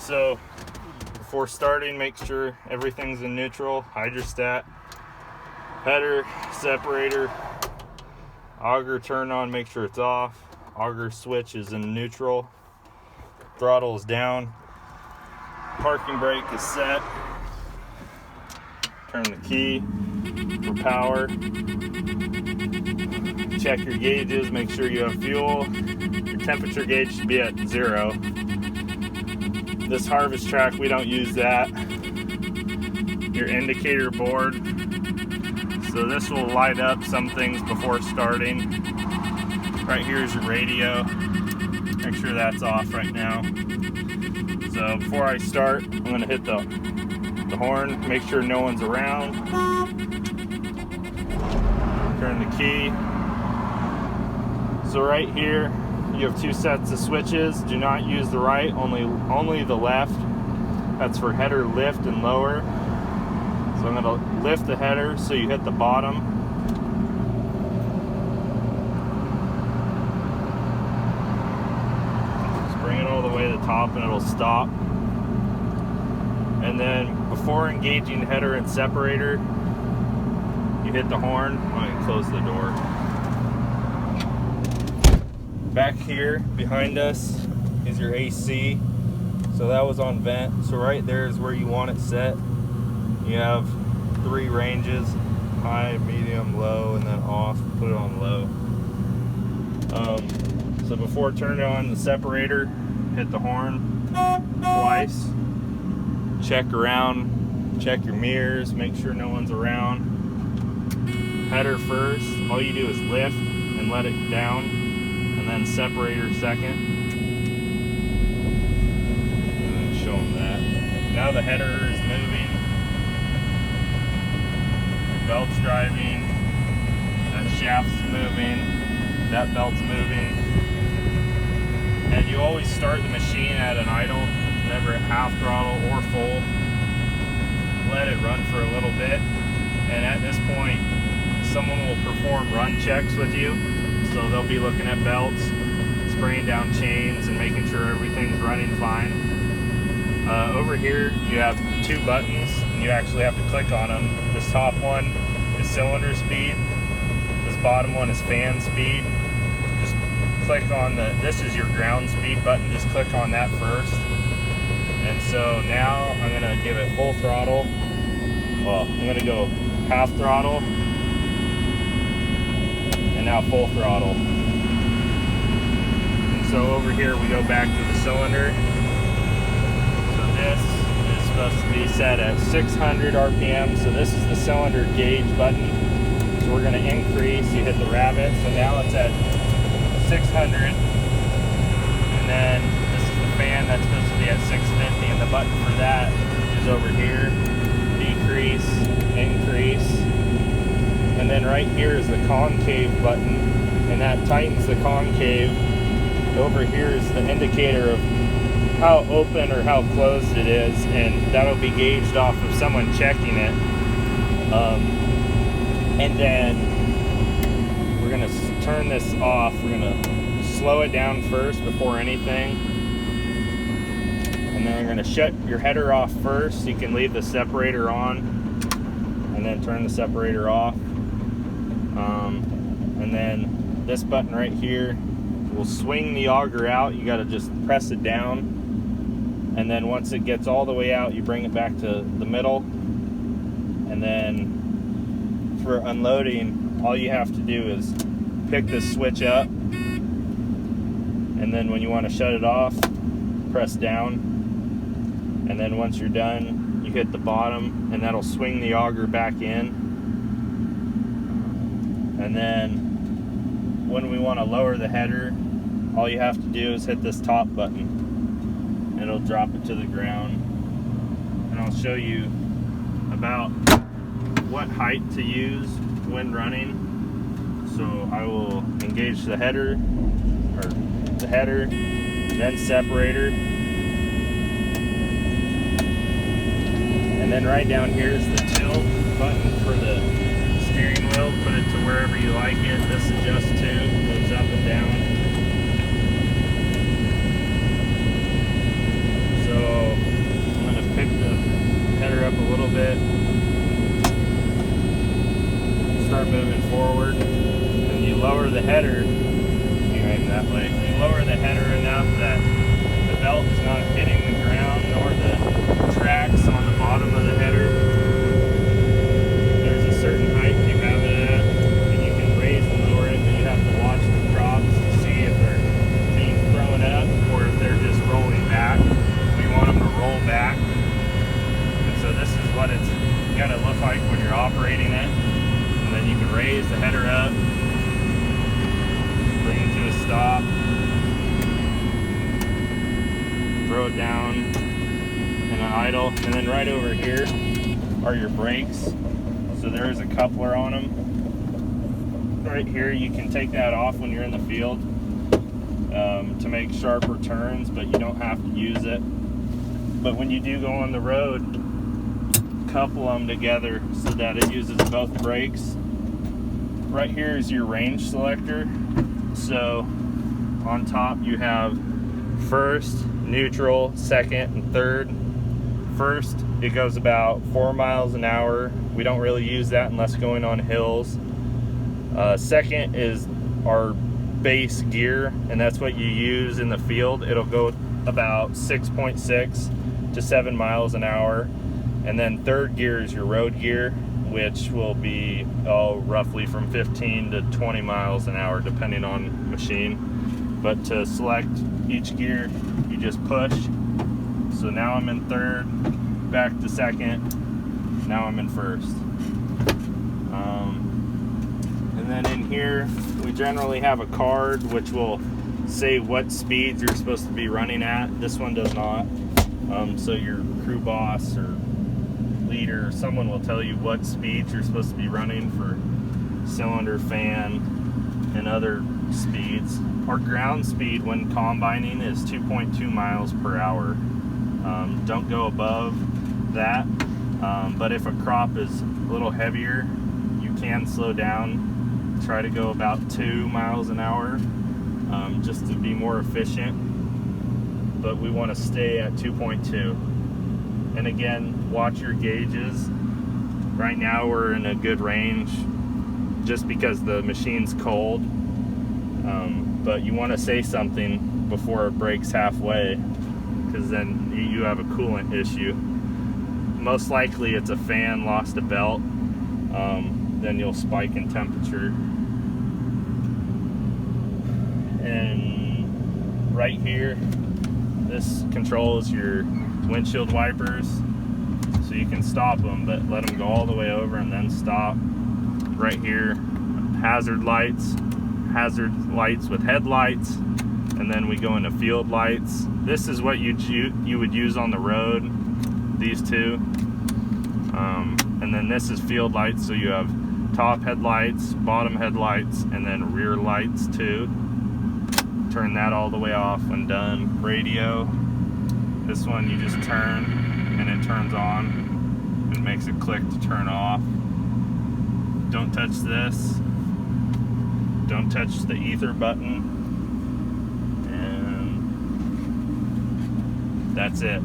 So before starting, make sure everything's in neutral. Hydrostat, header, separator, auger turn on, make sure it's off. Auger switch is in neutral. Throttle is down. Parking brake is set. Turn the key for power. Check your gauges, make sure you have fuel. Your temperature gauge should be at 0. This harvest track, we don't use that. Your indicator board. So this will light up some things before starting. Right here is your radio. Make sure that's off right now. So before I start, I'm gonna hit the horn, make sure no one's around. Turn the key. So right here, you have 2 sets of switches. Do not use the right, only the left. That's for header lift and lower. So I'm gonna lift the header so you hit the bottom. Just bring it all the way to the top and it'll stop. And then before engaging header and separator, you hit the horn. I'm gonna close the door. Back here behind us is your AC. So that was on vent. So right there is where you want it set. You have 3 ranges: high, medium, low, and then off. Put it on low. So before turning on the separator, hit the horn twice. Check around, check your mirrors, make sure no one's around. Header first, all you do is lift and let it down, and then separator second. And then show them that. Now the header is moving. Your belt's driving. That shaft's moving. That belt's moving. And you always start the machine at an idle, never at half throttle or full. Let it run for a little bit. And at this point, someone will perform run checks with you. So they'll be looking at belts, spraying down chains, and making sure everything's running fine. Over here, you have 2 buttons, and you actually have to click on them. This top one is cylinder speed. This bottom one is fan speed. Just click on this is your ground speed button. Just click on that first. And so now I'm gonna give it full throttle. Well, I'm gonna go half throttle. And now full throttle. And so over here we go back to the cylinder. So this is supposed to be set at 600 RPM. So this is the cylinder gauge button. So we're gonna increase, you hit the rabbit. So now it's at 600. And then this is the fan that's supposed to be at 650. And the button for that is over here. Decrease, increase. And then right here is the concave button, and that tightens the concave. Over here is the indicator of how open or how closed it is, and that'll be gauged off of someone checking it. And then we're gonna turn this off. We're gonna slow it down first before anything. And then we're gonna shut your header off first so you can leave the separator on, and then turn the separator off. And then this button right here will swing the auger out. You got to just press it down, and then once it gets all the way out, you bring it back to the middle. And then for unloading, all you have to do is pick this switch up, and then when you want to shut it off, press down, and then once you're done, you hit the bottom, and that'll swing the auger back in. And then when we want to lower the header, all you have to do is hit this top button. It'll drop it to the ground. And I'll show you about what height to use when running. So I will engage the header, then separator. And then right down here is the tilt button for the steering wheel. Put it to wherever you like it. This adjusts to, goes up and down. So forward, and you lower the header. You aim that way. You lower the header enough that the belt is not hitting the ground nor the tracks on the bottom of the header. There's a certain height you have it at, and you can raise and lower it, but you have to watch the props to see if they're being thrown up or if they're just rolling back. We want them to roll back. And so this is what it's gonna look like when you're operating it. And then you can raise the header up, bring it to a stop, throw it down in an idle, and then right over here are your brakes. So there's a coupler on them. Right here, you can take that off when you're in the field to make sharper turns, but you don't have to use it. But when you do go on the road, couple them together so that it uses both brakes. Right here is your range selector. So on top you have first, neutral, second, and third. First, it goes about 4 miles an hour. We don't really use that unless going on hills. Second is our base gear, and that's what you use in the field. It'll go about 6.6 to 7 miles an hour. And then third gear is your road gear, which will be roughly from 15 to 20 miles an hour depending on machine. But to select each gear, you just push. So now I'm in third, back to second, now I'm in first. And then in here, we generally have a card which will say what speeds you're supposed to be running at. This one does not. So your crew boss or leader, someone will tell you what speeds you're supposed to be running for cylinder, fan, and other speeds. Our ground speed when combining is 2.2 miles per hour. Don't go above that, but if a crop is a little heavier, you can slow down. Try to go about 2 miles an hour just to be more efficient, but we want to stay at 2.2. And again, watch your gauges. Right now we're in a good range just because the machine's cold, but you want to say something before it breaks halfway, because then you have a coolant issue. Most likely it's a fan lost a belt, then you'll spike in temperature. And right here, this controls your windshield wipers, so you can stop them, but let them go all the way over and then stop. Right here, hazard lights with headlights, and then we go into field lights. This is what you would use on the road, these two. And then this is field lights, so you have top headlights, bottom headlights, and then rear lights too. Turn that all the way off when done. Radio, this one you just turn and it turns on and makes it click to turn off. Don't touch this. Don't touch the ether button. And that's it.